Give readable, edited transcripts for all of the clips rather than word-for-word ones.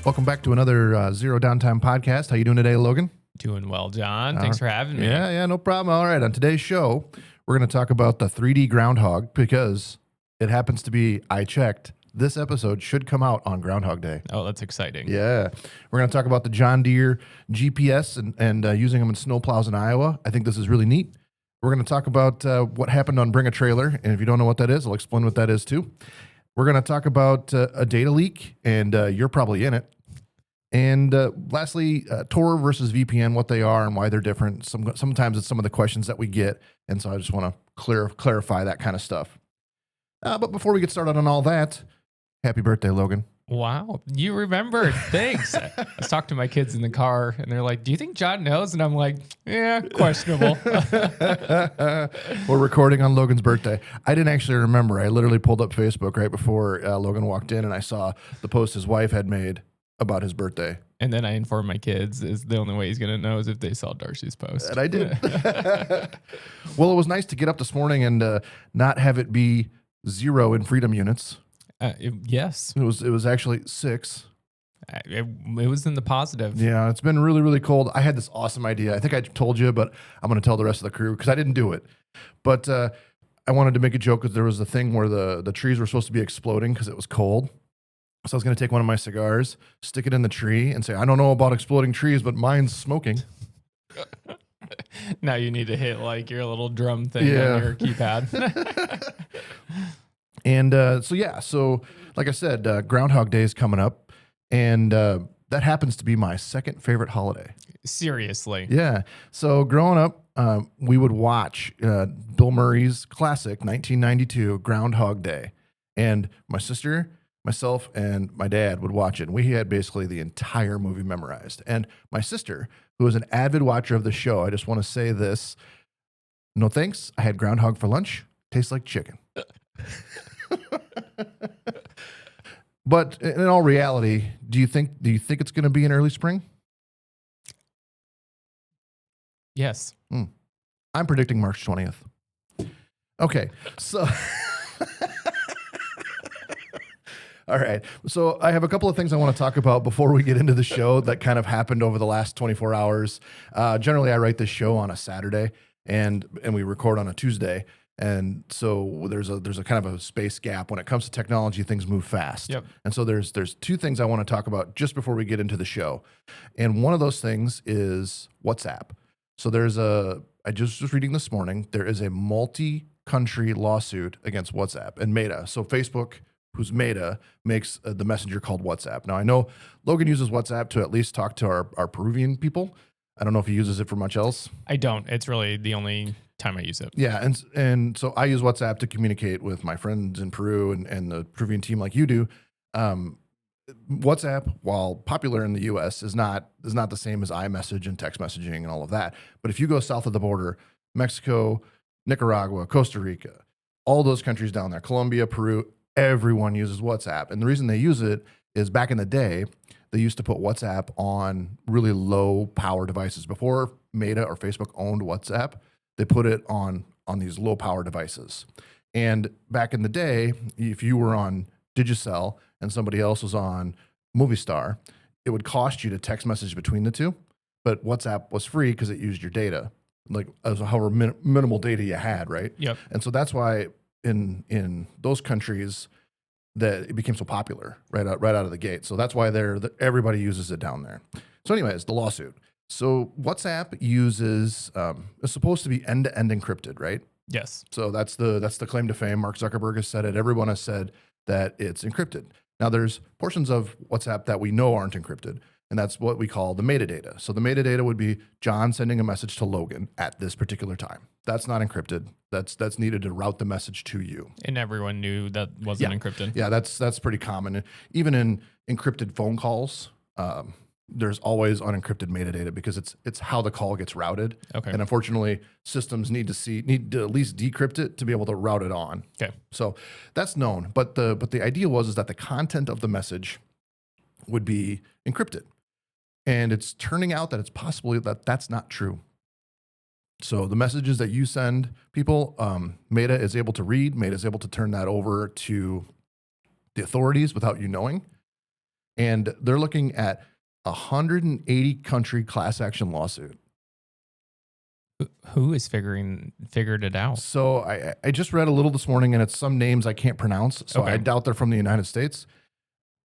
Welcome back to another Zero Downtime podcast. How you doing today, Logan? Doing well, John. Thanks for having me. Yeah, no problem. All right, on today's show, we're going to talk about the 3D Groundhog because it happens to be, I checked, this episode should come out on Groundhog Day. Oh, that's exciting. Yeah. We're going to talk about the John Deere GPS and using them in snowplows in Iowa. I think this is really neat. We're going to talk about what happened on Bring a Trailer, and if you don't know what that is, I'll explain what that is too. We're going to talk about a data leak, and you're probably in it. And lastly, Tor versus VPN, what they are and why they're different. Sometimes it's some of the questions that we get, and so I just want to clarify that kind of stuff. But before we get started on all that, happy birthday, Logan. Wow, you remembered. Thanks. I was talking to my kids in the car, and they're like, do you think John knows? And I'm like, yeah, questionable. We're recording on Logan's birthday. I didn't actually remember. I literally pulled up Facebook right before Logan walked in, and I saw the post his wife had made about his birthday. And then I informed my kids is the only way he's going to know is if they saw Darcy's post. And I did. Well, it was nice to get up this morning and not have it be 0 in freedom units. Yes. It was actually 6. It was in the positive. Yeah, it's been really, really cold. I had this awesome idea. I think I told you, but I'm going to tell the rest of the crew because I didn't do it. But I wanted to make a joke because there was a thing where the trees were supposed to be exploding because it was cold. So I was going to take one of my cigars, stick it in the tree, and say, I don't know about exploding trees, but mine's smoking. Now you need to hit like your little drum thing Yeah. on your keypad. And so like I said, Groundhog Day is coming up, and that happens to be my second favorite holiday. Seriously. Yeah. So growing up, we would watch Bill Murray's classic 1992 Groundhog Day, and my sister, myself, and my dad would watch it. And we had basically the entire movie memorized. And my sister, who is an avid watcher of the show, I just want to say this: no thanks. I had groundhog for lunch. Tastes like chicken. But in all reality, do you think it's going to be in early spring? Yes. I'm predicting March 20th. Okay, so all right. So I have a couple of things I want to talk about before we get into the show that kind of happened over the last 24 hours. Generally, I write this show on a Saturday, and we record on a Tuesday. And so there's a kind of a space gap when it comes to technology. Things move fast. Yep. And so there's two things I want to talk about just before we get into the show. And one of those things is WhatsApp. So I just was reading this morning, there is a multi-country lawsuit against WhatsApp and Meta. So Facebook, who's Meta, makes the messenger called WhatsApp. Now, I know Logan uses WhatsApp to at least talk to our Peruvian people. I don't know if he uses it for much else. I don't. It's really the only time I use it. Yeah, and so I use WhatsApp to communicate with my friends in Peru and the Peruvian team like you do. WhatsApp, while popular in the U.S., is not the same as iMessage and text messaging and all of that. But if you go south of the border, Mexico, Nicaragua, Costa Rica, all those countries down there, Colombia, Peru, everyone uses WhatsApp. And the reason they use it is back in the day, they used to put WhatsApp on really low power devices. Before Meta or Facebook owned WhatsApp, they put it on these low power devices. And back in the day, if you were on Digicel and somebody else was on Movistar, it would cost you to text message between the two. But WhatsApp was free because it used your data, like as however minimal data you had, right? Yep. And so that's why in those countries that it became so popular right out of the gate. So that's why everybody uses it down there. So anyways, the lawsuit. So WhatsApp is supposed to be end-to-end encrypted, right? Yes. So that's the claim to fame. Mark Zuckerberg has said it. Everyone has said that it's encrypted. Now there's portions of WhatsApp that we know aren't encrypted, and that's what we call the metadata. So the metadata would be John sending a message to Logan at this particular time. That's not encrypted. That's needed to route the message to you. And everyone knew that wasn't encrypted. Yeah, that's pretty common. Even in encrypted phone calls, there's always unencrypted metadata because it's how the call gets routed. Okay. And unfortunately, systems need to at least decrypt it to be able to route it on. Okay. So that's known. But the idea was that the content of the message would be encrypted. And it's turning out that it's possibly that's not true. So the messages that you send people, Meta is able to read. Meta is able to turn that over to the authorities without you knowing. and they're looking at 180 country class action lawsuit. Who is figured it out? So I just read a little this morning, and it's some names I can't pronounce. So Okay. I doubt they're from the United States.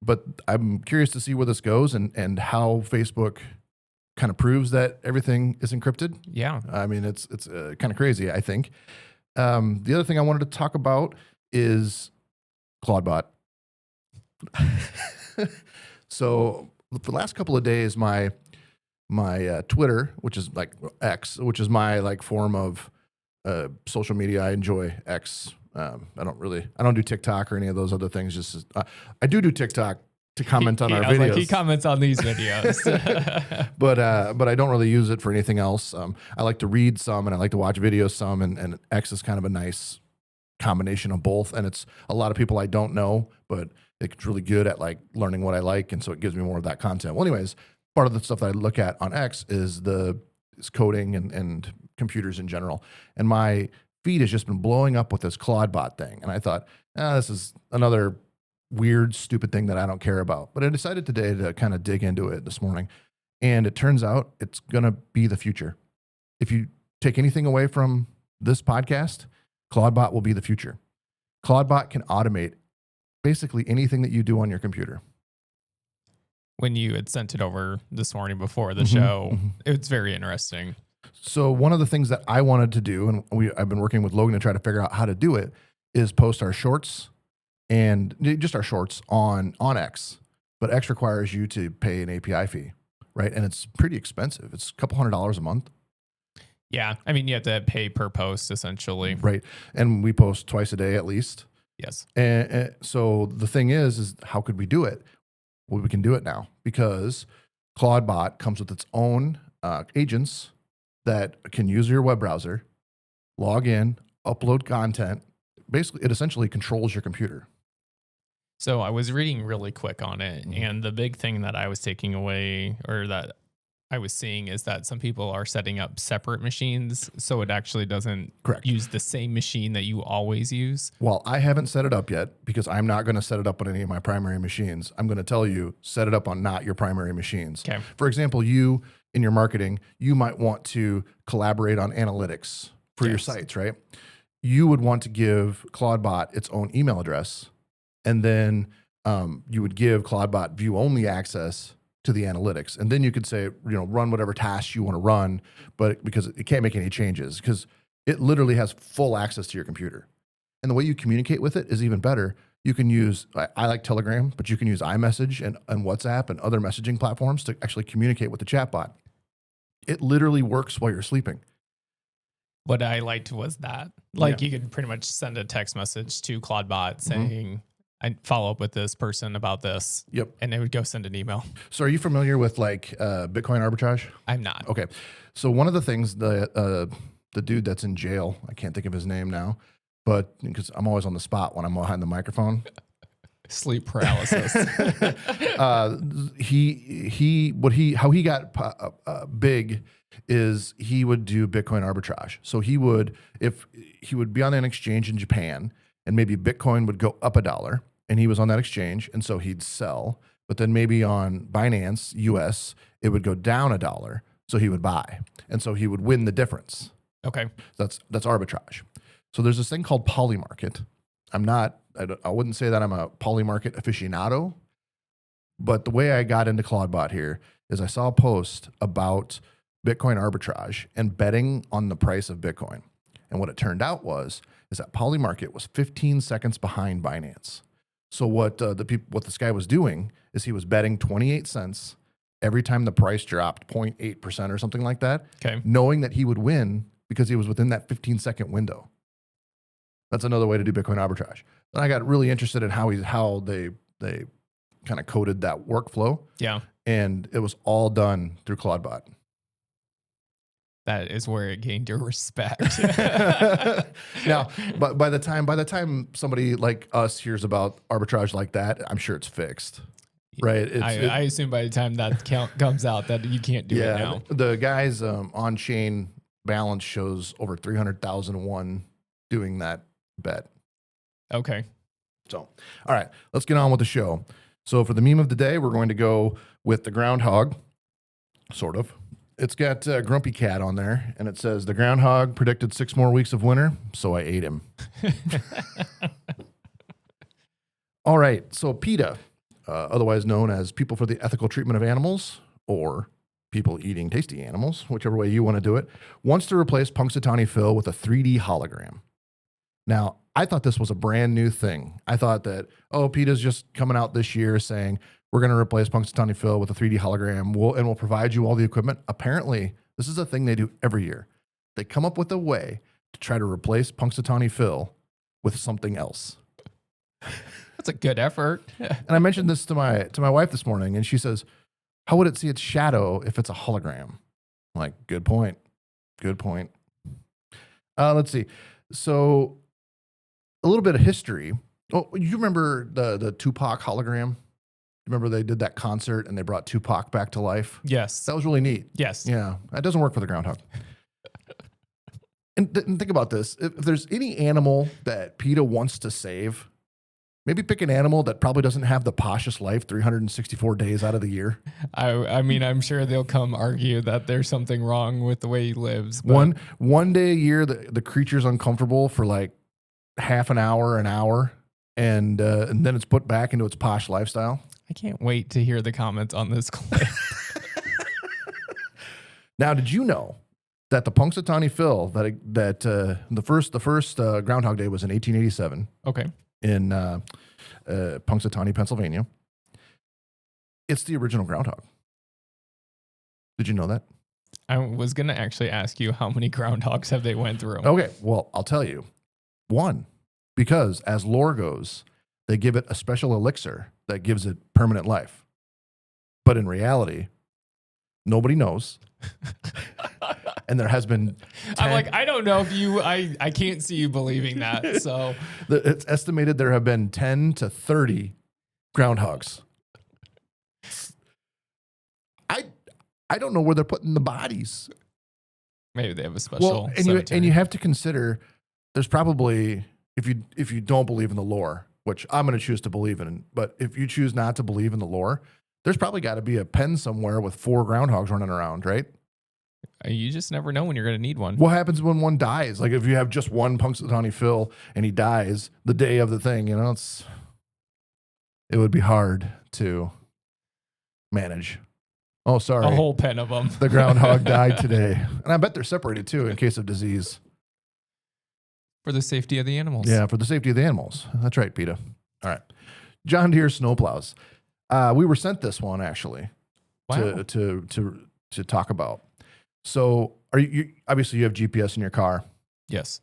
But I'm curious to see where this goes and how Facebook kind of proves that everything is encrypted. Yeah. I mean, it's kind of crazy, I think. The other thing I wanted to talk about is Claudebot. So the last couple of days, my Twitter, which is like X, which is my like form of social media. I enjoy X. I don't do TikTok or any of those other things. Just I do TikTok to comment on our I was videos. like, he comments on these videos. but I don't really use it for anything else. I like to read some and I like to watch videos some, and X is kind of a nice combination of both. And it's a lot of people I don't know, but it's really good at like learning what I like, and so it gives me more of that content. Well, anyways, part of the stuff that I look at on X is coding and computers in general. And my feed has just been blowing up with this Claudebot thing. And I thought, this is another weird, stupid thing that I don't care about. But I decided today to kind of dig into it this morning. And it turns out it's going to be the future. If you take anything away from this podcast, Claudebot will be the future. Claudebot can automate basically anything that you do on your computer. When you had sent it over this morning before the show, it's very interesting. So one of the things that I wanted to do, and I've been working with Logan to try to figure out how to do it, is post our shorts and just our shorts on X. But X requires you to pay an API fee, right? And it's pretty expensive. It's a couple $100 a month. Yeah. I mean, you have to pay per post essentially. Right. And we post twice a day at least. Yes. And so the thing is how could we do it? Well, we can do it now because Claudebot comes with its own agents that can use your web browser, log in, upload content. Basically, it essentially controls your computer. So I was reading really quick on it, and the big thing that I was taking away, or that I was seeing, is that some people are setting up separate machines, so it actually doesn't use the same machine that you always use. Well, I haven't set it up yet because I'm not going to set it up on any of my primary machines. I'm going to tell you, set it up on not your primary machines. Okay. For example, you in your marketing, you might want to collaborate on analytics for your sites, right? You would want to give Claudebot its own email address, and then you would give Claudebot view-only access to the analytics. And then you could say, run whatever tasks you want to run, but because it can't make any changes because it literally has full access to your computer. And the way you communicate with it is even better. You can use, I like Telegram, but you can use iMessage and WhatsApp and other messaging platforms to actually communicate with the chatbot. It literally works while you're sleeping. What I liked was that, you could pretty much send a text message to Claudebot saying, I follow up with this person about this. Yep. And it would go send an email. So are you familiar with Bitcoin arbitrage? I'm not. Okay. So one of the things the dude that's in jail, I can't think of his name now, but because I'm always on the spot when I'm behind the microphone. Sleep paralysis. How he got big is he would do Bitcoin arbitrage. So he would be on an exchange in Japan, and maybe Bitcoin would go up $1, and he was on that exchange, and so he'd sell. But then maybe on Binance US, it would go down $1, so he would buy, and so he would win the difference. Okay, that's arbitrage. So there's this thing called Polymarket. I wouldn't say that I'm a Polymarket aficionado, but the way I got into Claudebot here is I saw a post about Bitcoin arbitrage and betting on the price of Bitcoin. And what it turned out is that Polymarket was 15 seconds behind Binance. So what this guy was doing is he was betting 28 cents every time the price dropped 0.8% or something like that, knowing that he would win because he was within that 15-second window. That's another way to do Bitcoin arbitrage. Then I got really interested in how they kind of coded that workflow. Yeah. And it was all done through Claudebot. That is where it gained your respect. Now, but by the time somebody like us hears about arbitrage like that, I'm sure it's fixed. Right. I assume by the time that count comes out that you can't do it now. The guy's on-chain balance shows over 300,001 doing that bet. Okay. So, all right, let's get on with the show. So for the meme of the day, we're going to go with the groundhog, sort of. It's got Grumpy Cat on there, and it says, the groundhog predicted 6 more weeks of winter, so I ate him. All right, so PETA, otherwise known as People for the Ethical Treatment of Animals, or People Eating Tasty Animals, whichever way you want to do it, wants to replace Punxsutawney Phil with a 3D hologram. Now, I thought this was a brand new thing. I thought that, PETA's just coming out this year saying, we're going to replace Punxsutawney Phil with a 3D hologram, and we'll provide you all the equipment. Apparently, this is a thing they do every year. They come up with a way to try to replace Punxsutawney Phil with something else. That's a good effort. And I mentioned this to my wife this morning, and she says, how would it see its shadow if it's a hologram? I'm like, good point. Good point. Let's see. So a little bit of history. Oh, you remember the Tupac hologram? Remember they did that concert and they brought Tupac back to life? Yes. That was really neat. Yes. Yeah. That doesn't work for the groundhog. And think about this. If there's any animal that PETA wants to save, maybe pick an animal that probably doesn't have the poshest life 364 days out of the year. I mean, I'm sure they'll come argue that there's something wrong with the way he lives. But One day a year, the creature's uncomfortable for like half an hour, and then it's put back into its posh lifestyle. I can't wait to hear the comments on this clip. Now, did you know that the Punxsutawney Phil that the first Groundhog Day was in 1887? Okay. In Punxsutawney, Pennsylvania. It's the original groundhog. Did you know that? I was going to actually ask you how many groundhogs have they went through? Okay, well, I'll tell you. 1, because as lore goes, they give it a special elixir that gives it permanent life. But in reality, nobody knows. And there has been I'm like, I don't know if I can't see you believing that. So it's estimated there have been 10 to 30 groundhogs. I don't know where they're putting the bodies. Maybe they have a special and you have to consider there's probably, if you don't believe in the lore, which I'm going to choose to believe in, but if you choose not to believe in the lore, there's probably got to be a pen somewhere with 4 groundhogs running around, right? You just never know when you're going to need one. What happens when one dies? Like if you have just one Punxsutawney Phil and he dies the day of the thing, it would be hard to manage. Oh, sorry. A whole pen of them. The groundhog died today. And I bet they're separated too in case of disease. For the safety of the animals. Yeah, for the safety of the animals. That's right, PETA. All right. John Deere Snowplows. We were sent this one actually to talk about. So are you obviously you have GPS in your car? Yes.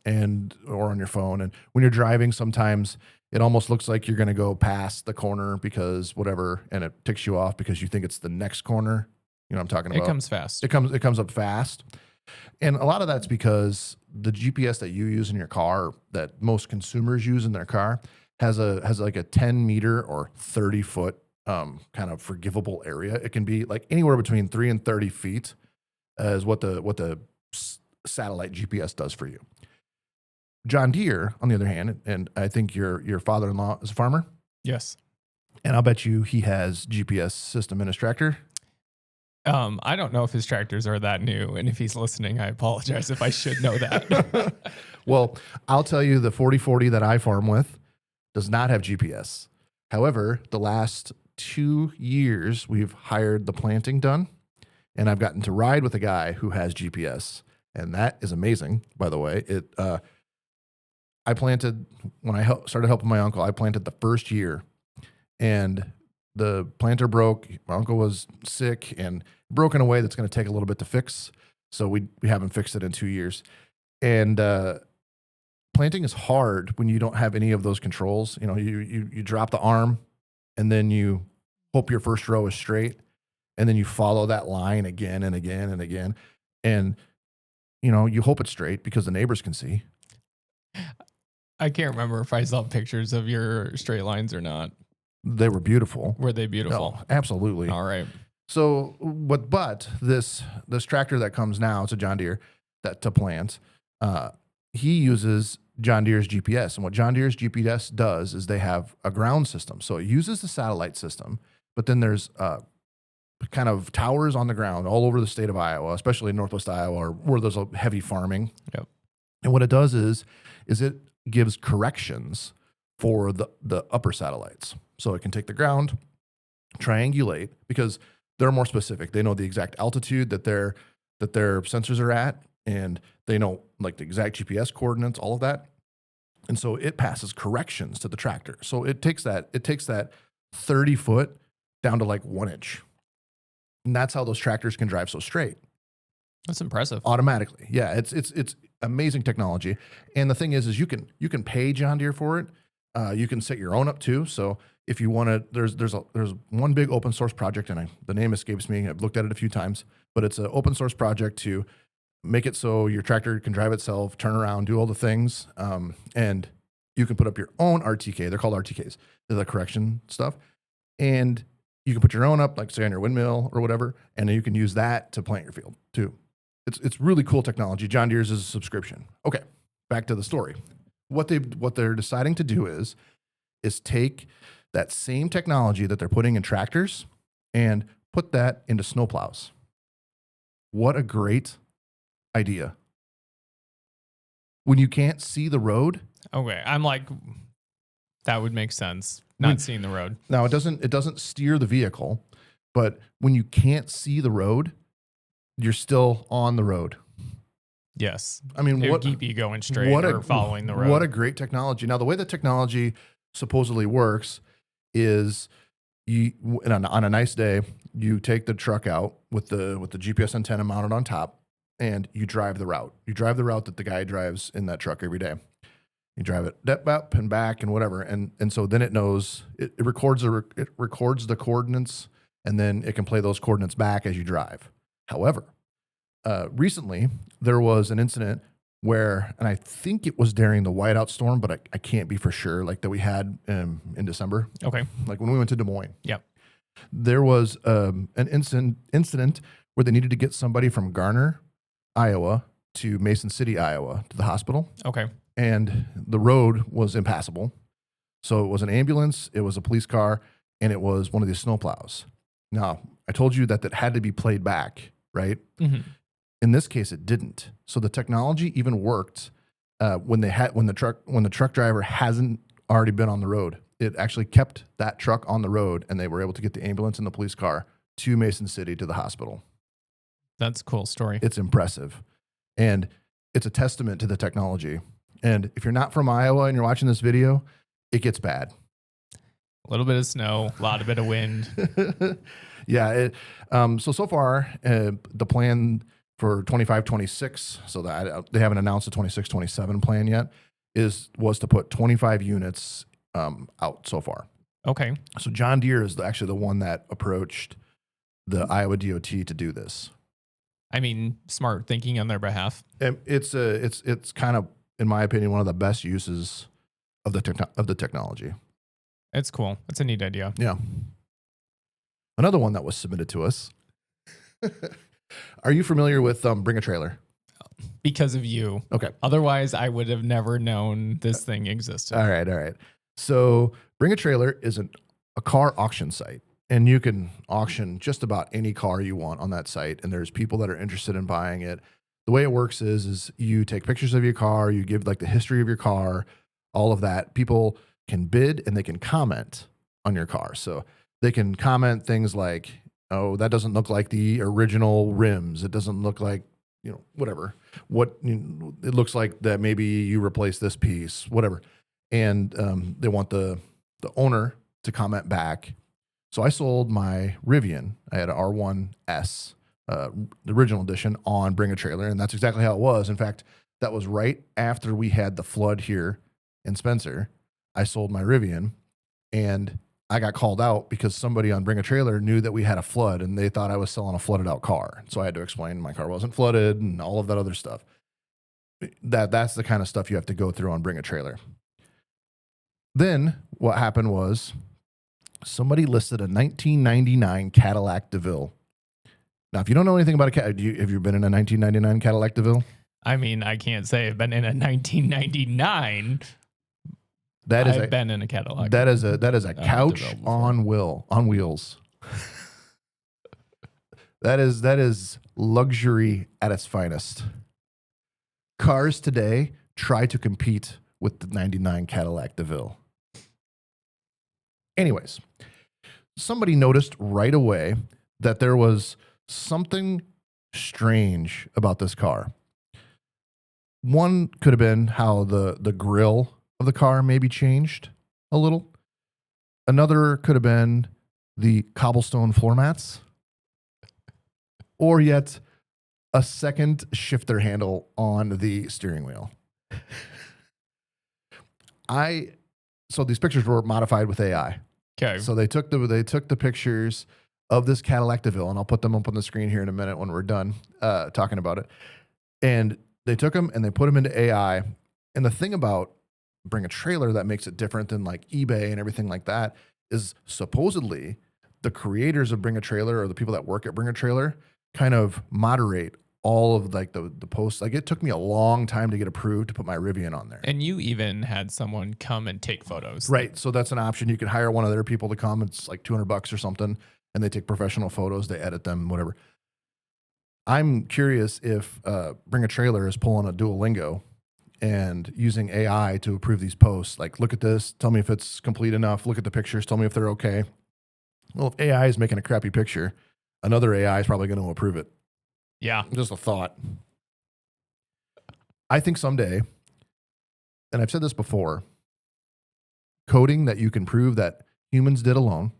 Or on your phone. And when you're driving, sometimes it almost looks like you're going to go past the corner because whatever, and it ticks you off because you think it's the next corner. You know what I'm talking about? It comes fast. It comes up fast. And a lot of that's because the GPS that you use in your car, that most consumers use in their car, has like a 10 meter or 30 foot kind of forgivable area. It can be like anywhere between 3 and 30 feet is what the satellite GPS does for you. John Deere, on the other hand, and I think your father-in-law is a farmer. Yes. And I'll bet you he has GPS system in his tractor. I don't know if his tractors are that new, and if he's listening, I apologize if I should know that. Well, I'll tell you the 4040 that I farm with does not have GPS. However, the last 2 years, we've hired the planting done, and I've gotten to ride with a guy who has GPS, and that is amazing, by the way. I planted, when I started helping my uncle, I planted the first year, and the planter broke. My uncle was sick and broke in a way that's going to take a little bit to fix. So we haven't fixed it in 2 years. And planting is hard when you don't have any of those controls. You know, you drop the arm and then you hope your first row is straight. And then you follow that line again and again and again. And, you know, you hope it's straight because the neighbors can see. I can't remember if I saw pictures of your straight lines or not. They were beautiful. Were they beautiful? Oh, absolutely. All right. So, but this tractor that comes now, it's a John Deere that to plant. He uses John Deere's GPS. And what John Deere's GPS does is they have a ground system. So it uses the satellite system, but then there's kind of towers on the ground all over the state of Iowa, especially in Northwest Iowa, or where there's a heavy farming. Yep. And what it does is it gives corrections for the upper satellites. So it can take the ground, triangulate, because they're more specific. They know the exact altitude that their sensors are at, and they know like the exact GPS coordinates, all of that. And so it passes corrections to the tractor. So it takes that 30 foot down to like 1 inch. And that's how those tractors can drive so straight. That's impressive. Automatically. Yeah, it's amazing technology. And the thing is you can pay John Deere for it. You can set your own up too. So if you want to, there's one big open source project, and the name escapes me. I've looked at it a few times, but it's an open source project to make it so your tractor can drive itself, turn around, do all the things, and you can put up your own RTK. They're called RTKs. They're the correction stuff, and you can put your own up, like say on your windmill or whatever, and then you can use that to plant your field too. It's really cool technology. John Deere's is a subscription. Okay, back to the story. What they're deciding to do is take that same technology that they're putting in tractors and put that into snowplows. What a great idea. When you can't see the road. Okay, I'm like, that would make sense. Not seeing the road. Now it doesn't steer the vehicle, but when you can't see the road, you're still on the road. Yes. I mean, it would keep you going straight or following the road. What a great technology. Now, the way the technology supposedly works is on a nice day, you take the truck out with the GPS antenna mounted on top, and you drive the route. You drive the route that the guy drives in that truck every day. You drive it up and back and whatever. And so then it knows, it records the coordinates, and then it can play those coordinates back as you drive. However, recently there was an incident where, and I think it was during the whiteout storm, but I can't be for sure, like that we had in December. Okay. Like when we went to Des Moines. Yep. There was an incident where they needed to get somebody from Garner, Iowa to Mason City, Iowa to the hospital. Okay. And the road was impassable. So it was an ambulance, it was a police car, and it was one of these snowplows. Now, I told you that had to be played back, right? Mm-hmm. In this case, it didn't. So the technology even worked when the truck driver hasn't already been on the road. It actually kept that truck on the road, and they were able to get the ambulance and the police car to Mason City to the hospital. That's a cool story. It's impressive, and it's a testament to the technology. And if you're not from Iowa and you're watching this video, it gets bad. A little bit of snow, a lot of bit of wind. Yeah. So far, the plan for 25-26, so that they haven't announced the 26-27 plan yet, was to put 25 units out so far. Okay. So John Deere is actually the one that approached the Iowa DOT to do this. I mean, smart thinking on their behalf. And it's kind of, in my opinion, one of the best uses of the technology. It's cool. It's a neat idea. Yeah. Another one that was submitted to us. Are you familiar with Bring a Trailer? Because of you. Okay. Otherwise, I would have never known this thing existed. All right. So Bring a Trailer is a car auction site, and you can auction just about any car you want on that site, and there's people that are interested in buying it. The way it works is you take pictures of your car, you give like the history of your car, all of that. People can bid and they can comment on your car. So they can comment things like, oh, that doesn't look like the original rims. It doesn't look like, whatever. It looks like that maybe you replace this piece, whatever. And they want the owner to comment back. So I sold my Rivian. I had an R1S. The original edition on Bring a Trailer, and that's exactly how it was. In fact, that was right after we had the flood here in Spencer. I sold my Rivian, and I got called out because somebody on Bring a Trailer knew that we had a flood, and they thought I was selling a flooded out car. So I had to explain my car wasn't flooded and all of that other stuff. That's the kind of stuff you have to go through on Bring a Trailer. Then what happened was somebody listed a 1999 Cadillac DeVille. Now, if you don't know anything about have you been in a 1999 Cadillac DeVille? I mean, I can't say I've been in a 1999. I've been in a Cadillac. That is a couch on wheels. That is luxury at its finest. Cars today try to compete with the 99 Cadillac DeVille. Anyways, somebody noticed right away that there was something strange about this car. One could have been how the grill of the car maybe changed a little. Another could have been the cobblestone floor mats, or yet a second shifter handle on the steering wheel. So these pictures were modified with AI. Okay. So they took the pictures of this Cadillac DeVille, and I'll put them up on the screen here in a minute when we're done talking about it. And they took them and they put them into AI. And the thing about Bring a Trailer that makes it different than like eBay and everything like that is supposedly the creators of Bring a Trailer, or the people that work at Bring a Trailer, kind of moderate all of like the posts. Like, it took me a long time to get approved to put my Rivian on there. And you even had someone come and take photos. Right. So that's an option. You can hire one of their people to come. It's like $200 or something. And they take professional photos. They edit them, whatever. I'm curious if Bring a Trailer is pulling a Duolingo and using AI to approve these posts. Like, look at this. Tell me if it's complete enough. Look at the pictures. Tell me if they're okay. Well, if AI is making a crappy picture, another AI is probably going to approve it. Yeah. Just a thought. I think someday, and I've said this before, coding that you can prove that humans did alone,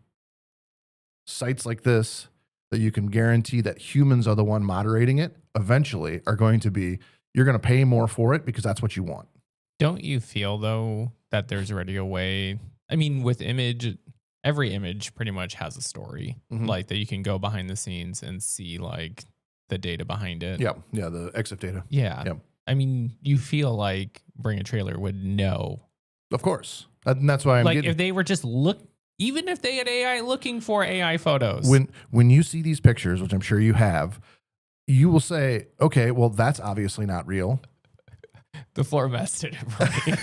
sites like this that you can guarantee that humans are the one moderating it, eventually are going to be, you're going to pay more for it because that's what you want. Don't you feel, though, that there's already a way? I mean, with every image pretty much has a story, like that you can go behind the scenes and see like the data behind it. Yeah. Yeah. The EXIF data. Yeah. Yep. I mean, you feel like Bring a Trailer would know. Of course. And that's why I'm like, if they were just even if they had AI looking for AI photos. When you see these pictures, which I'm sure you have, you will say, okay, well, that's obviously not real. The floor mats did it for me.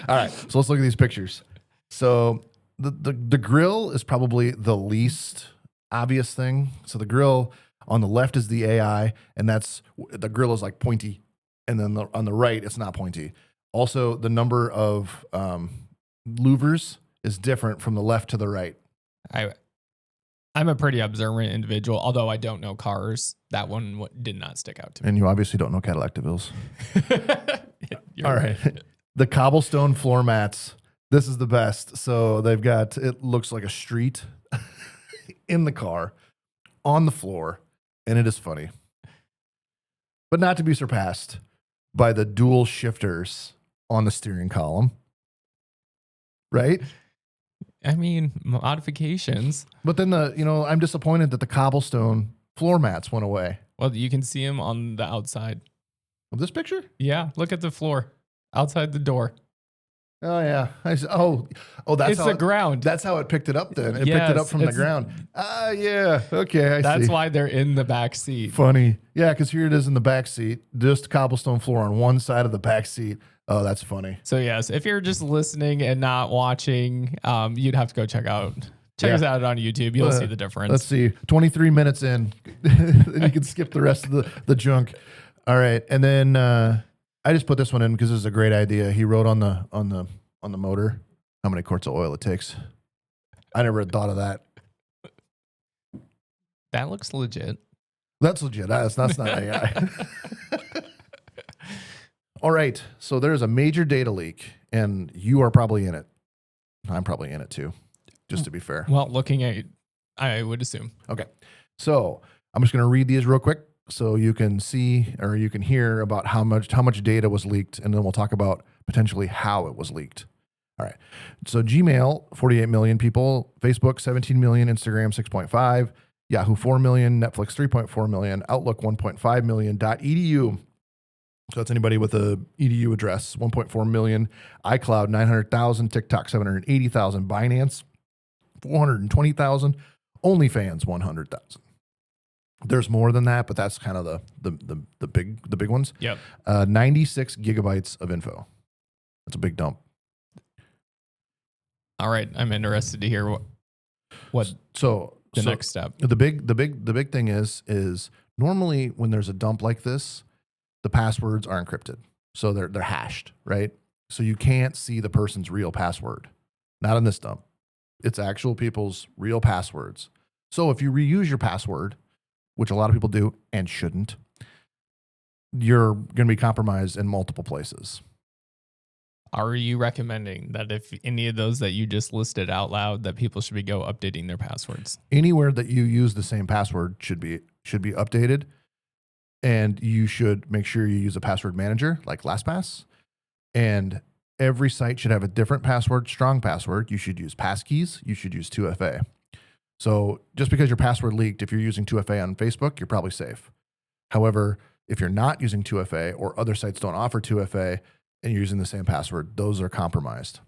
All right. So let's look at these pictures. So the grill is probably the least obvious thing. So the grill on the left is the AI, and the grill is like pointy. And then on the right, it's not pointy. Also, the number of louvers is different from the left to the right. I'm a pretty observant individual, although I don't know cars. That one did not stick out to me. And you obviously don't know Cadillac DeVilles. All right. The cobblestone floor mats. This is the best. So they've got, it looks like a street in the car, on the floor, and it is funny. But not to be surpassed by the dual shifters on the steering column. Right? I mean, modifications. But then I'm disappointed that the cobblestone floor mats went away. Well, you can see them on the outside. Of this picture? Yeah, look at the floor outside the door. Oh yeah. That's it's the ground. That's how it picked it up then. It picked it up from the ground. Yeah. Okay, That's see. why they're in the back seat. Funny. Yeah, because here it is in the back seat. Just cobblestone floor on one side of the back seat. Oh, that's funny. So yes, if you're just listening and not watching, you'd have to go check us out on YouTube. You'll see the difference. Let's see. 23 minutes in. Then you can skip the rest of the junk. All right. And then I just put this one in because this is a great idea. He wrote on the motor how many quarts of oil it takes. I never had thought of that. That looks legit. That's legit. That's not AI. All right. So there's a major data leak, and you are probably in it. I'm probably in it too, just to be fair. Well, looking at, I would assume. Okay. So I'm just going to read these real quick so you can see or you can hear about how much data was leaked, and then we'll talk about potentially how it was leaked. All right. So Gmail, 48 million people, Facebook, 17 million, Instagram, 6.5, Yahoo, 4 million, Netflix, 3.4 million, Outlook, 1.5 million, .edu. So that's anybody with a edu address, 1.4 million, iCloud, 900,000, TikTok, 780,000, Binance, 420,000, OnlyFans, 100,000. There's more than that, but that's kind of the big ones. Yep. 96 gigabytes of info. That's a big dump. All right. I'm interested to hear what the next step. The big thing is normally when there's a dump like this, the passwords are encrypted. So they're hashed, right? So you can't see the person's real password. Not in this dump. It's actual people's real passwords. So if you reuse your password, which a lot of people do and shouldn't, you're going to be compromised in multiple places. Are you recommending that if any of those that you just listed out loud, that people should go updating their passwords? Anywhere that you use the same password should be updated, and you should make sure you use a password manager like LastPass. And every site should have a different password, strong password. You should use passkeys. You should use 2FA. So just because your password leaked, if you're using 2FA on Facebook, you're probably safe. However, if you're not using 2FA or other sites don't offer 2FA and you're using the same password, those are compromised.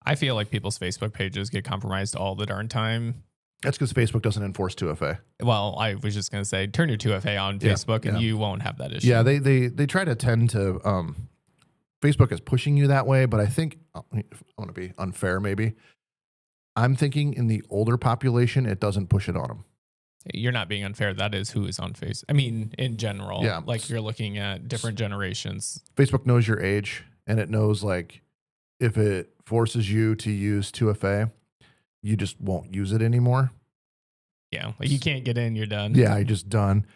I feel like people's Facebook pages get compromised all the darn time. That's because Facebook doesn't enforce 2FA. Well, I was just going to say, turn your 2FA on Facebook and you won't have that issue. Yeah, they try to tend to, Facebook is pushing you that way, but I think, I want to be unfair maybe. I'm thinking in the older population, it doesn't push it on them. You're not being unfair. That is who is on Facebook. I mean, in general, Yeah. like you're looking at different generations. Facebook knows your age, and it knows like if it forces you to use 2FA, you just won't use it anymore. Yeah, like you can't get in, you're done. Yeah, you're just done.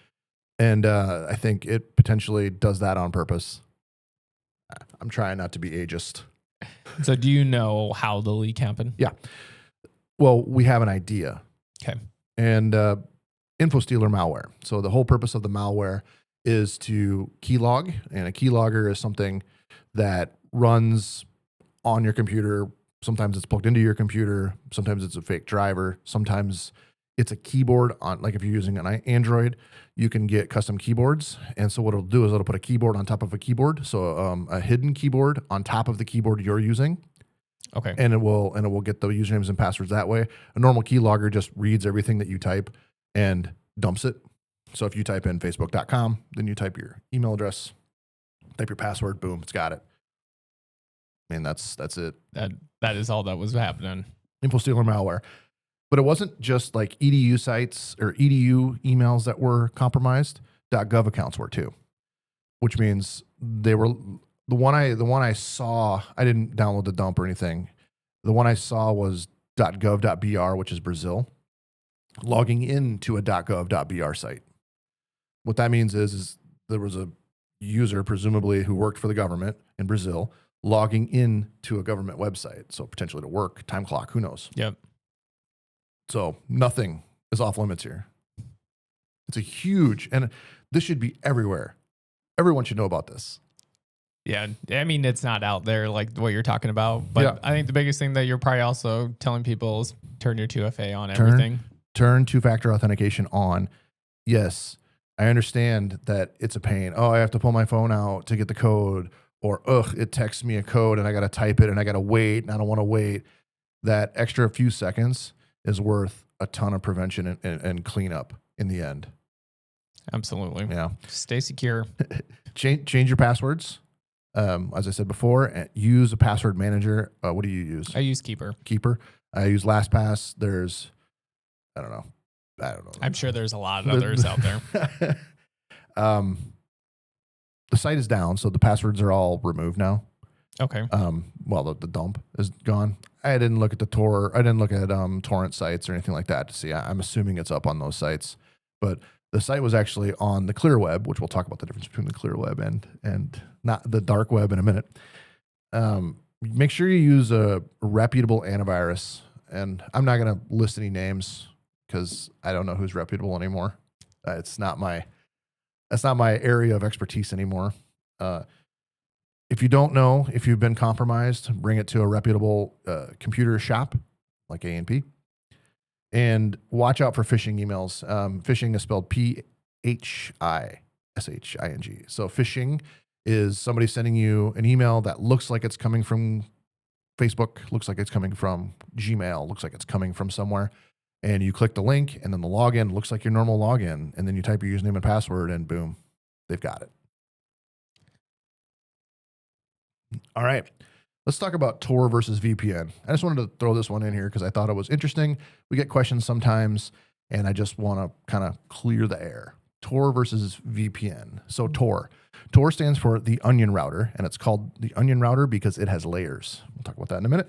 And I think it potentially does that on purpose. I'm trying not to be ageist. So do you know how the leak happened? Yeah. Well, we have an idea. Okay. And InfoStealer malware. So the whole purpose of the malware is to keylog, and a keylogger is something that runs on your computer. Sometimes it's plugged into your computer. Sometimes it's a fake driver. Sometimes it's a keyboard on, like if you're using an Android, you can get custom keyboards. And so what it'll do is it'll put a keyboard on top of a keyboard. So a hidden keyboard on top of the keyboard you're using. Okay. And it will get the usernames and passwords that way. A normal keylogger just reads everything that you type and dumps it. So if you type in facebook.com, then you type your email address, type your password, boom, it's got it. And that's it. That is all that was happening. InfoStealer malware. But it wasn't just like EDU sites or EDU emails that were compromised. .gov accounts were too, which means they were the one I saw. I didn't download the dump or anything. The one I saw was .gov.br, which is Brazil, logging into a .gov.br site. What that means is there was a user, presumably who worked for the government in Brazil, logging in to a government website. So potentially to work, time clock, who knows? Yep. So nothing is off limits here. It's a huge, and this should be everywhere. Everyone should know about this. Yeah. I mean, it's not out there like what you're talking about, but Yeah. I think the biggest thing that you're probably also telling people is turn your 2FA on everything. Turn two-factor authentication on. Yes, I understand that it's a pain. Oh, I have to pull my phone out to get the code, or it texts me a code and I got to type it and I got to wait and I don't want to wait. That extra few seconds is worth a ton of prevention and cleanup in the end. Absolutely. Yeah. Stay secure. Change your passwords. As I said before, use a password manager. What do you use? I use Keeper. I use LastPass. There's, I don't know. I'm sure there's a lot of others out there. The site is down, so the passwords are all removed now. Okay. Well, the dump is gone. I didn't look at torrent sites or anything like that to see. I'm assuming it's up on those sites, but the site was actually on the clear web, which we'll talk about the difference between the clear web and not the dark web in a minute. Make sure you use a reputable antivirus, and I'm not going to list any names because I don't know who's reputable anymore. That's not my area of expertise anymore. If you don't know if you've been compromised, bring it to a reputable computer shop like A&P. And watch out for phishing emails. Phishing is spelled PHISHING. So phishing is somebody sending you an email that looks like it's coming from Facebook, looks like it's coming from Gmail, looks like it's coming from somewhere. and you click the link, and then the login looks like your normal login, and then you type your username and password, and boom, they've got it. All right. Let's talk about Tor versus VPN. I just wanted to throw this one in here because I thought it was interesting. We get questions sometimes, and I just want to kind of clear the air. Tor versus VPN. So Tor. Tor stands for the onion router, and it's called the onion router because it has layers. We'll talk about that in a minute.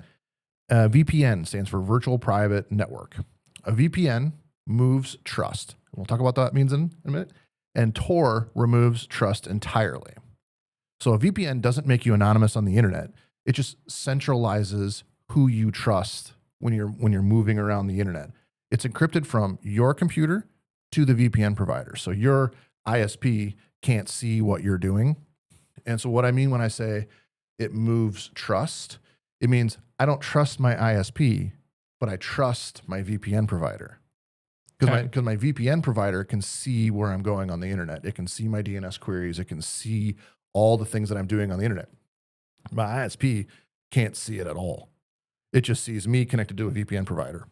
VPN stands for virtual private network. A VPN moves trust. We'll talk about what that means in a minute. And Tor removes trust entirely. So a VPN doesn't make you anonymous on the internet. It just centralizes who you trust when you're moving around the internet. It's encrypted from your computer to the VPN provider. So your ISP can't see what you're doing. And so what I mean when I say it moves trust, it means I don't trust my ISP, but I trust my VPN provider. Because my VPN provider can see where I'm going on the internet. It can see my DNS queries. It can see all the things that I'm doing on the internet. My ISP can't see it at all. It just sees me connected to a VPN provider.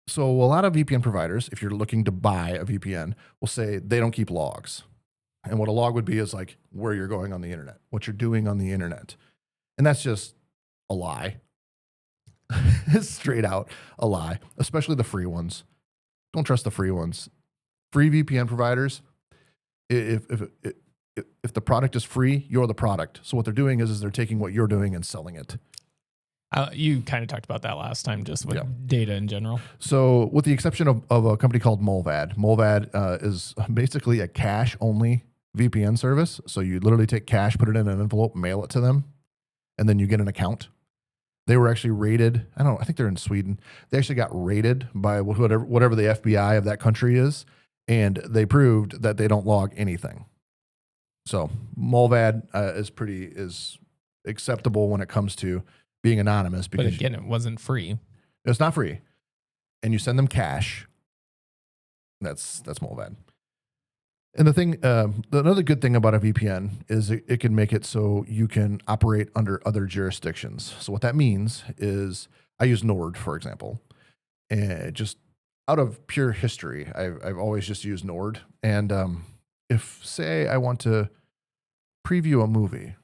So a lot of VPN providers, if you're looking to buy a VPN, will say they don't keep logs. And what a log would be is like where you're going on the internet, what you're doing on the internet. And that's just a lie. It's straight out a lie, especially the free ones. Don't trust the free ones. Free VPN providers, if the product is free, you're the product. So what they're doing is they're taking what you're doing and selling it. You kind of talked about that last time, just with data in general. So with the exception of a company called Molvad is basically a cash-only VPN service. So you literally take cash, put it in an envelope, mail it to them, and then you get an account. They were actually raided. I think they're in Sweden. They actually got raided by whatever the FBI of that country is, and they proved that they don't log anything. So Molvad is acceptable when it comes to being anonymous. Because but again, it wasn't free. It's not free, and you send them cash. That's Molvad. And the thing, another good thing about a VPN is it can make it so you can operate under other jurisdictions. So what that means is I use Nord, for example, and just out of pure history, I've always just used Nord. And if, say, I want to preview a movie,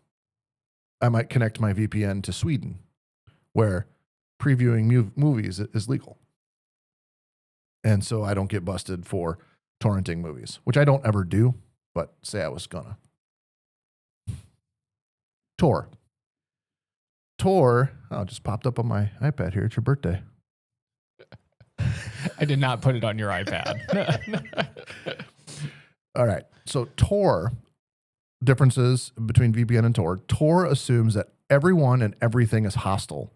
I might connect my VPN to Sweden, where previewing movies is legal. And so I don't get busted for torrenting movies, which I don't ever do, but say I was gonna. Tor, just popped up on my iPad here. It's your birthday. I did not put it on your iPad. All right. So Tor, differences between VPN and Tor. Tor assumes that everyone and everything is hostile.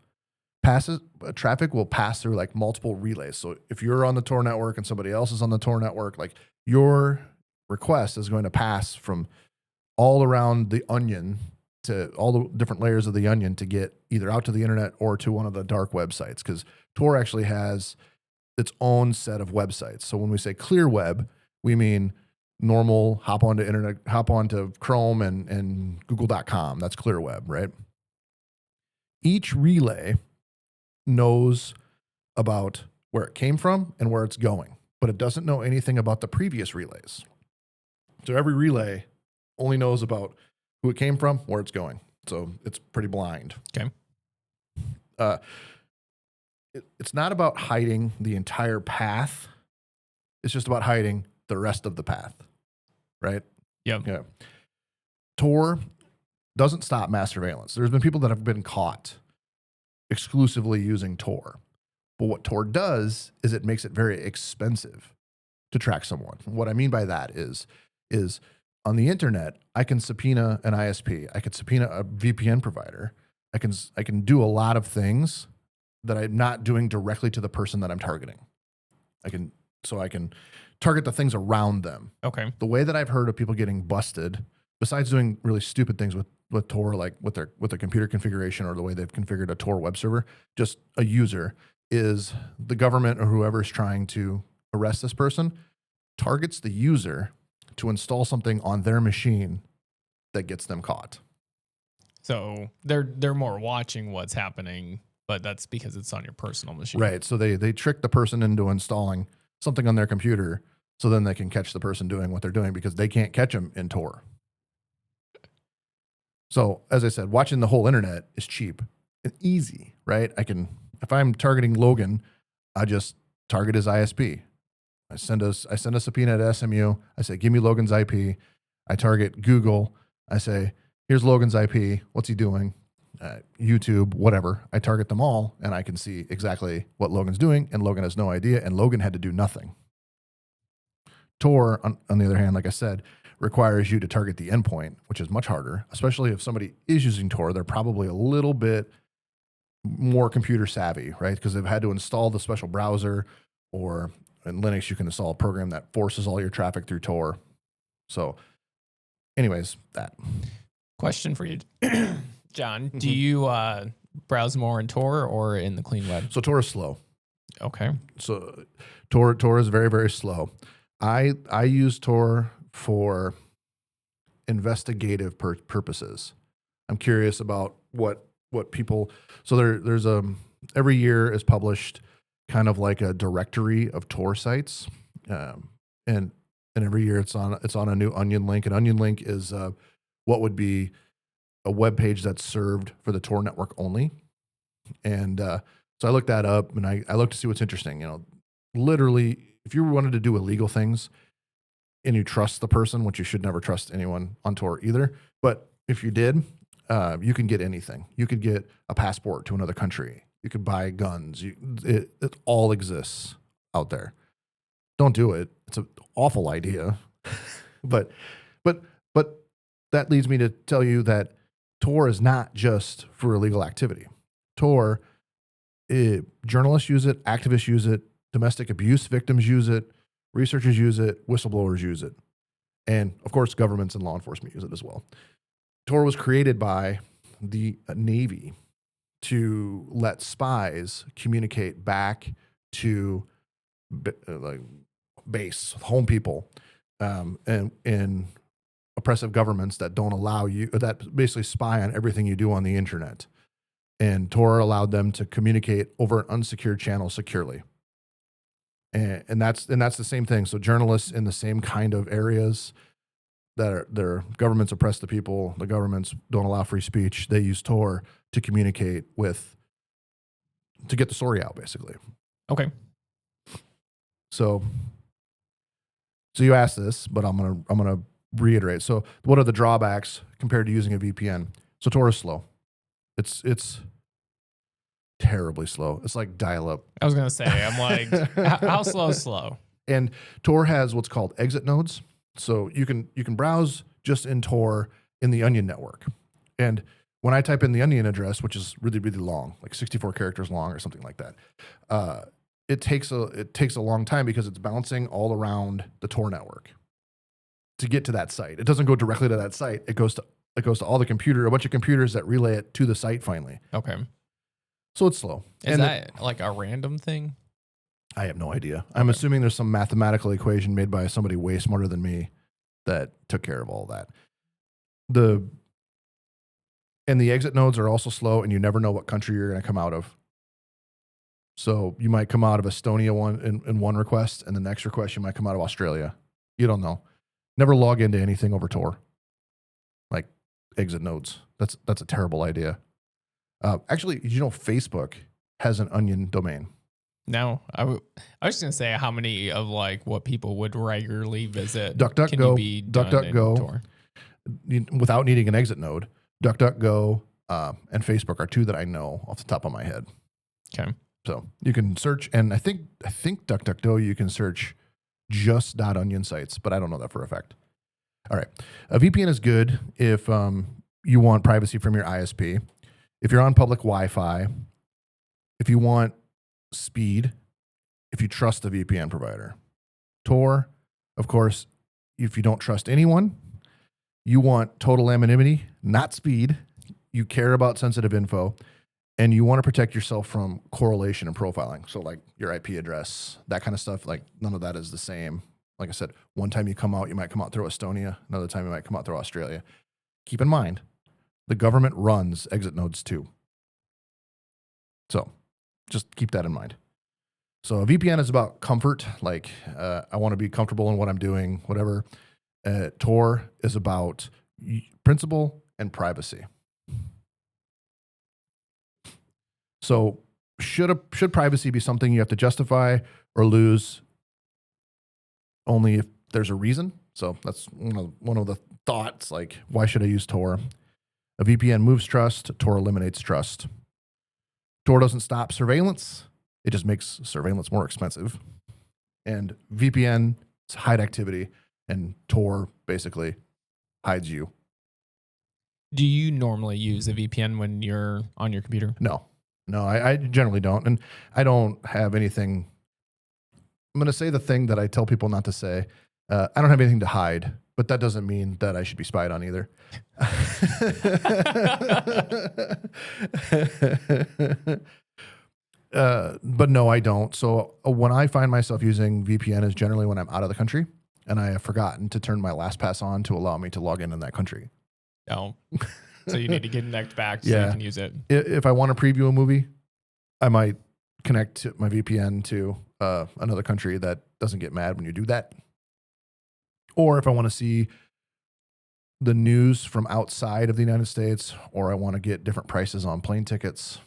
Traffic will pass through like multiple relays. So if you're on the Tor network and somebody else is on the Tor network, like your request is going to pass from all around the onion to all the different layers of the onion to get either out to the internet or to one of the dark websites. Because Tor actually has its own set of websites. So when we say clear web, we mean normal hop onto Chrome and Google.com. That's clear web, right? Each relay knows about where it came from and where it's going, but it doesn't know anything about the previous relays. So every relay only knows about who it came from, where it's going. So it's pretty blind. Okay. It's not about hiding the entire path. It's just about hiding the rest of the path, right? Yep. Yeah. Tor doesn't stop mass surveillance. There's been people that have been caught exclusively using Tor. But what Tor does is it makes it very expensive to track someone. What I mean by that is on the internet, I can subpoena an ISP. I could subpoena a VPN provider. I can do a lot of things that I'm not doing directly to the person that I'm targeting. I can target the things around them. Okay. The way that I've heard of people getting busted, besides doing really stupid things with Tor, like with their computer configuration or the way they've configured a Tor web server, just a user, is the government or whoever is trying to arrest this person targets the user to install something on their machine that gets them caught. So they're more watching what's happening but that's because it's on your personal machine. Right. So they trick the person into installing something on their computer so then they can catch the person doing what they're doing because they can't catch them in Tor. So as I said, watching the whole internet is cheap and easy, right? If I'm targeting Logan, I just target his ISP. I send a subpoena to SMU. I say, give me Logan's IP. I target Google. I say, here's Logan's IP. What's he doing? YouTube, whatever. I target them all, and I can see exactly what Logan's doing, and Logan has no idea, and Logan had to do nothing. Tor, on the other hand, like I said, requires you to target the endpoint, which is much harder, especially if somebody is using Tor. They're probably a little bit more computer savvy, right? Because they've had to install the special browser, or in Linux, you can install a program that forces all your traffic through Tor. So anyways, that. Question for you, John. Do you browse more in Tor or in the clean web? So Tor is slow. Okay. So Tor is very, very slow. I use Tor for investigative purposes. I'm curious about what people. So there's every year is published kind of like a directory of Tor sites, and every year it's on a new Onion link. An Onion link is what would be a web page that's served for the Tor network only. And so I looked that up, and I looked to see what's interesting. You know, literally, if you wanted to do illegal things and you trust the person, which you should never trust anyone on Tor either, but if you did, you can get anything. You could get a passport to another country. You could buy guns. It all exists out there. Don't do it. It's an awful idea. but that leads me to tell you that Tor is not just for illegal activity. Tor, journalists use it, activists use it, domestic abuse victims use it, researchers use it, whistleblowers use it. And of course, governments and law enforcement use it as well. Tor was created by the Navy to let spies communicate back to like base, home people, and in oppressive governments that don't allow you, that basically spy on everything you do on the internet. And Tor allowed them to communicate over an unsecured channel securely. And that's the same thing. So journalists in the same kind of areas that their governments oppress the people, the governments don't allow free speech. They use Tor to communicate to get the story out, basically. Okay. So you asked this, but I'm gonna reiterate. So what are the drawbacks compared to using a VPN? So Tor is slow. It's terribly slow. It's like dial-up. I was gonna say, I'm like, how slow is slow? And Tor has what's called exit nodes. So you can browse just in Tor in the Onion network. And when I type in the Onion address, which is really, really long, like 64 characters long or something like that, it takes a long time because it's bouncing all around the Tor network to get to that site. It doesn't go directly to that site. It goes to a bunch of computers that relay it to the site finally. Okay. So it's slow. Is that like a random thing? I have no idea. I'm assuming there's some mathematical equation made by somebody way smarter than me that took care of all that. And the exit nodes are also slow, and you never know what country you're going to come out of. So you might come out of Estonia in one request, and the next request you might come out of Australia. You don't know. Never log into anything over Tor. Like exit nodes. That's a terrible idea. Actually, did you know Facebook has an Onion domain? No, I was just gonna say how many of like what people would regularly visit. DuckDuckGo, without needing an exit node. DuckDuckGo and Facebook are two that I know off the top of my head. Okay, so you can search, and I think DuckDuckGo you can search just .onion sites, but I don't know that for a fact. All right, a VPN is good if you want privacy from your ISP, if you're on public Wi-Fi, if you want speed, if you trust the VPN provider. Tor, of course, if you don't trust anyone, you want total anonymity, not speed. You care about sensitive info, and you want to protect yourself from correlation and profiling. So like your IP address, that kind of stuff, like none of that is the same. Like I said, one time you might come out through Estonia. Another time you might come out through Australia. Keep in mind, the government runs exit nodes too. So just keep that in mind. So a VPN is about comfort. Like I want to be comfortable in what I'm doing, whatever. Tor is about principle and privacy. So should privacy be something you have to justify or lose only if there's a reason? So that's one of the thoughts, like, why should I use Tor? A VPN moves trust. Tor eliminates trust. Tor doesn't stop surveillance. It just makes surveillance more expensive. And VPN hide activity, and Tor basically hides you. Do you normally use a VPN when you're on your computer? No, I generally don't. And I don't have anything. I'm going to say the thing that I tell people not to say. I don't have anything to hide, but that doesn't mean that I should be spied on either. But no, I don't. So when I find myself using VPN is generally when I'm out of the country and I have forgotten to turn my LastPass on to allow me to log in that country. Oh, so you need to connect back so you can use it. If I want to preview a movie, I might connect my VPN to another country that doesn't get mad when you do that. Or if I want to see the news from outside of the United States, or I want to get different prices on plane tickets,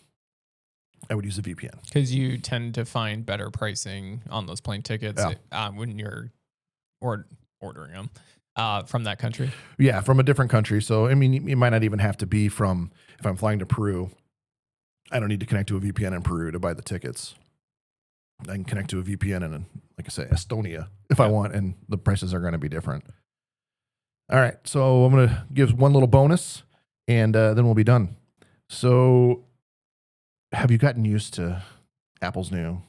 I would use a VPN. Because you tend to find better pricing on those plane tickets when you're ordering them from that country. Yeah, from a different country. So, I mean, it might not even have to be from, if I'm flying to Peru, I don't need to connect to a VPN in Peru to buy the tickets. I can connect to a VPN in, like I say, Estonia if I want, and the prices are going to be different. All right, so I'm going to give one little bonus, and then we'll be done. So have you gotten used to Apple's new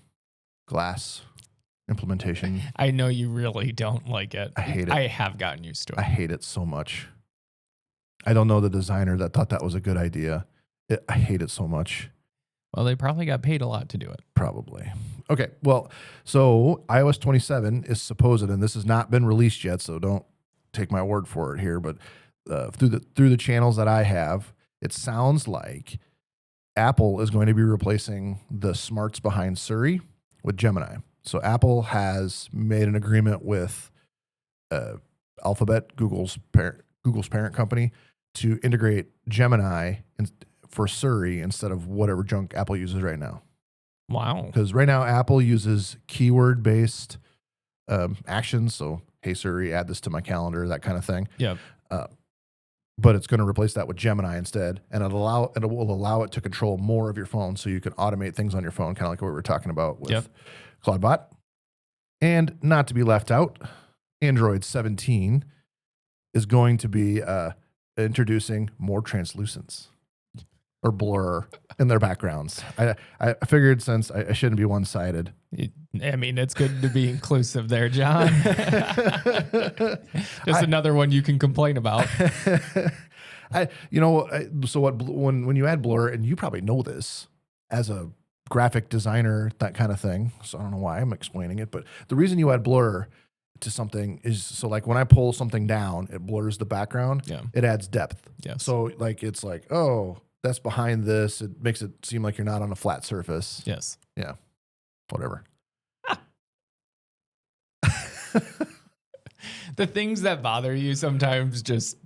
glass implementation? I know you really don't like it. I hate it. I have gotten used to it. I hate it so much. I don't know the designer that thought that was a good idea. I hate it so much. Well, they probably got paid a lot to do it. Probably. Okay, well, so iOS 27 is supposed, and this has not been released yet, so don't take my word for it here, but through the channels that I have, it sounds like Apple is going to be replacing the smarts behind Siri with Gemini. So Apple has made an agreement with Alphabet, Google's parent company, to integrate Gemini for Siri instead of whatever junk Apple uses right now. Wow. Because right now Apple uses keyword-based actions. So, hey Siri, add this to my calendar, that kind of thing. Yeah. But it's going to replace that with Gemini instead, and it will allow it to control more of your phone, so you can automate things on your phone, kind of like what we were talking about with Claudebot. And not to be left out, Android 17 is going to be introducing more translucence or blur in their backgrounds. I figured since I shouldn't be one-sided. I mean, it's good to be inclusive there, John. Just another one you can complain about. When you add blur, and you probably know this as a graphic designer, that kind of thing. So I don't know why I'm explaining it, but the reason you add blur to something is so like when I pull something down, it blurs the background. Yeah. It adds depth. Yeah. So like it's like, oh, that's behind this. It makes it seem like you're not on a flat surface. Yes. Yeah. Whatever. The things that bother you sometimes just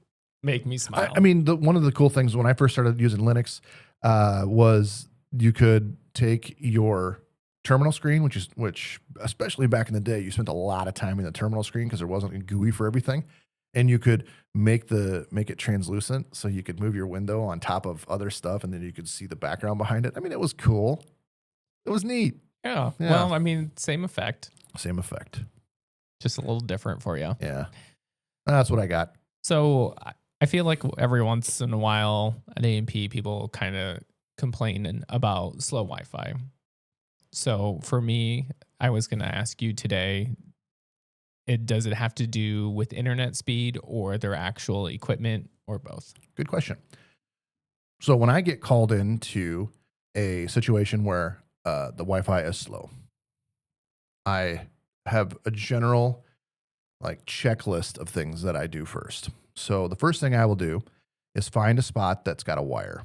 make me smile. I mean, one of the cool things when I first started using Linux was you could take your terminal screen, which especially back in the day, you spent a lot of time in the terminal screen because there wasn't a GUI for everything, and you could make it translucent, so you could move your window on top of other stuff, and then you could see the background behind it. I mean, it was cool. It was neat. Yeah. Well, I mean, same effect. Same effect. Just a little different for you. Yeah. That's what I got. So I feel like every once in a while at A&P, people kind of complain about slow Wi-Fi. So for me, I was going to ask you today, does it have to do with internet speed or their actual equipment or both? Good question. So when I get called into a situation where the Wi-Fi is slow, I have a general checklist of things that I do first. So the first thing I will do is find a spot that's got a wire.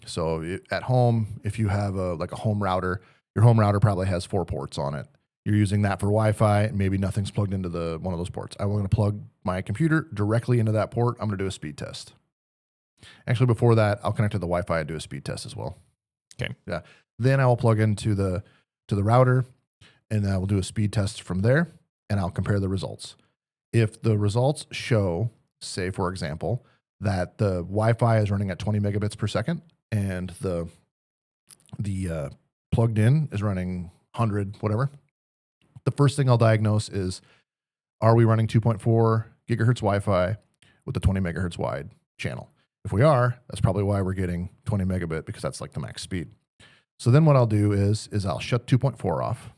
So at home, if you have like a home router, your home router probably has 4 ports on it. You're using that for Wi-Fi. Maybe nothing's plugged into one of those ports. I'm going to plug my computer directly into that port. I'm going to do a speed test. Actually, before that, I'll connect to the Wi-Fi and do a speed test as well. Okay. Yeah. Then I will plug into the router, and I will do a speed test from there, and I'll compare the results. If the results show, say for example, that the Wi-Fi is running at 20 megabits per second, and the plugged in is running 100, whatever, the first thing I'll diagnose is, are we running 2.4 gigahertz Wi-Fi with a 20 megahertz wide channel? If we are, that's probably why we're getting 20 megabit, because that's like the max speed. So then what I'll do is I'll shut 2.4 off,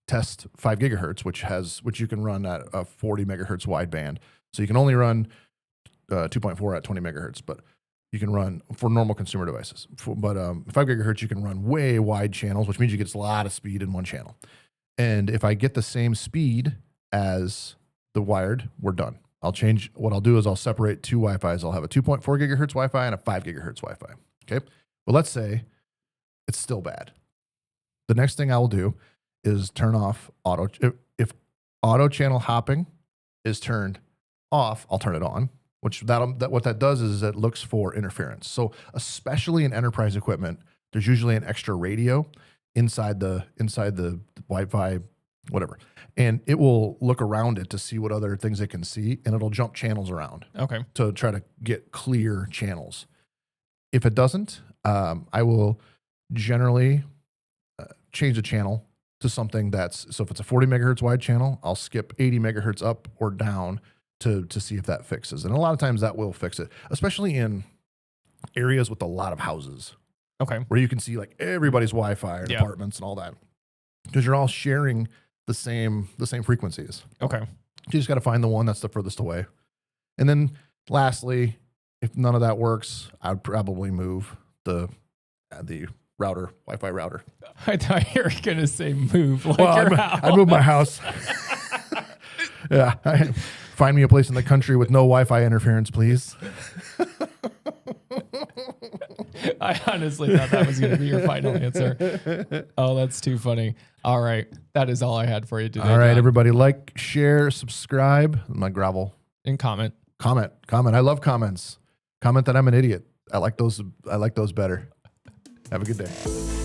test 5 gigahertz, which you can run at a 40 megahertz wide band. So you can only run 2.4 at 20 megahertz, but you can run for normal consumer devices. But 5 gigahertz, you can run way wide channels, which means you get a lot of speed in one channel. And if I get the same speed as the wired, we're done. What I'll do is I'll separate 2 Wi-Fis. I'll have a 2.4 gigahertz Wi-Fi and a 5 gigahertz Wi-Fi. Okay. Well, let's say it's still bad. The next thing I will do is turn off auto. If auto channel hopping is turned off, I'll turn it on. What that does is it looks for interference. So especially in enterprise equipment, there's usually an extra radio inside the Wi-Fi, whatever, and it will look around it to see what other things it can see, and it'll jump channels around. Okay. To try to get clear channels. If it doesn't, I will generally change the channel to something so if it's a 40 megahertz wide channel, I'll skip 80 megahertz up or down to see if that fixes. And a lot of times that will fix it, especially in areas with a lot of houses. Okay. Where you can see like everybody's Wi-Fi and apartments and all that, because you're all sharing the same frequencies. Okay. You just got to find the one that's the furthest away. And then lastly, if none of that works, I'd probably move the router, Wi-Fi router. I thought you were going to say move like your house. I'd move my house. Yeah. Find me a place in the country with no Wi-Fi interference, please. I honestly thought that was going to be your final answer. Oh, that's too funny. All right. That is all I had for you today. All right, John. Everybody, like, share, subscribe. My gravel. And comment. Comment. I love comments. Comment that I'm an idiot. I like those better. Have a good day.